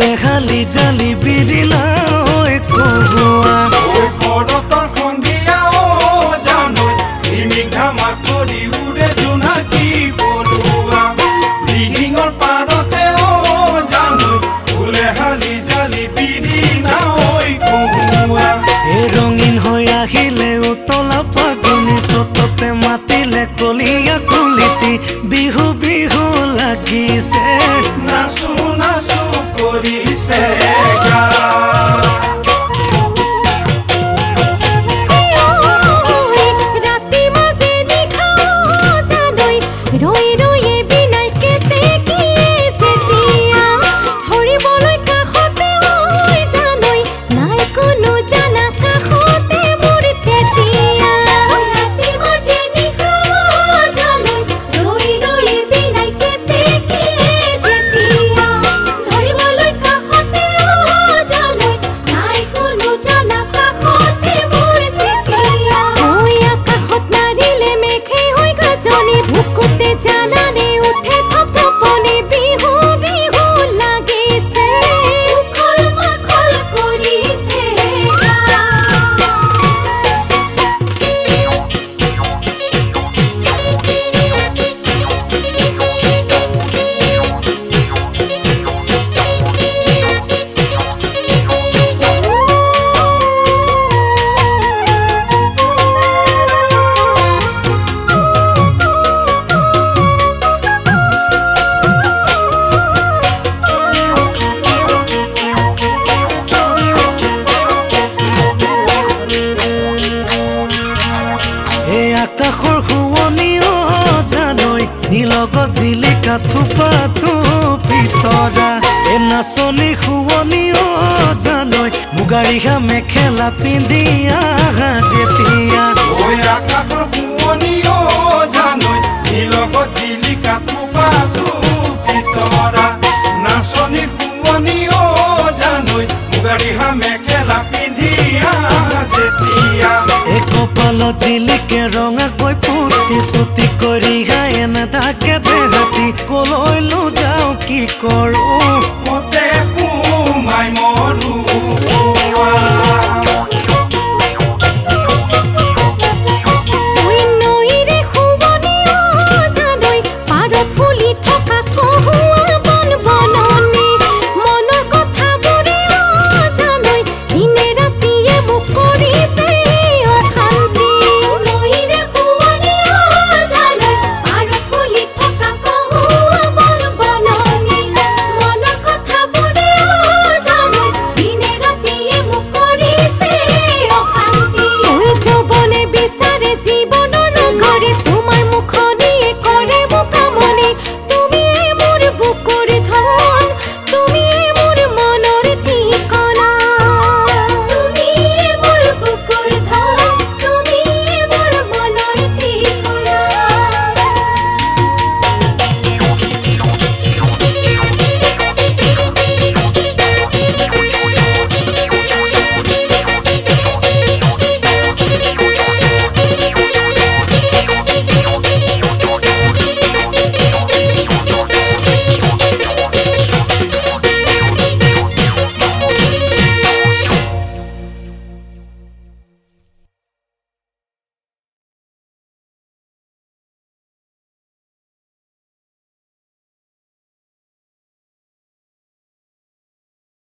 ফুলে হালি জালি বিৰিলা ঐ কহুৱা শৰতৰ সন্ধিয়া জানৈ নিমিক ধামা কৰি উৰে জোনাকী পৰুৱা দিহিঙৰ পাৰতে জানৈ ফুলে হালি জালি বিৰিলা ঐ কহুৱা এই ৰঙীন হৈ আহিলে উতলা ফাগুনি চততে মাতিলে কলিয়া কুলিতি বিহু বিহু লাগিছে নাচো নাচো কৰিছে আকাশৰ শুৱনি জানৈ নীলগত জিলিকা থোপা থোপি তৰা এ নাচনি শুৱনি জানৈ মুগাৰিহা মেখেলা পিন্ধি আহা যেতিয়া আকাশৰ শুৱনি জানৈ নীলগত জিলিকা থোপা থোপি তৰা নাচনি শুৱনি জানৈ মুগাৰিহা মেখেলা পিন্ধি আহা যেতিয়া কপালত জিলিকে ৰঙা কৈ ফুটি চুটি কৰি গায়ন তাকে দেহাতি কলৈনো যাওঁ কি কৰোঁ কতে সোমাই মৰো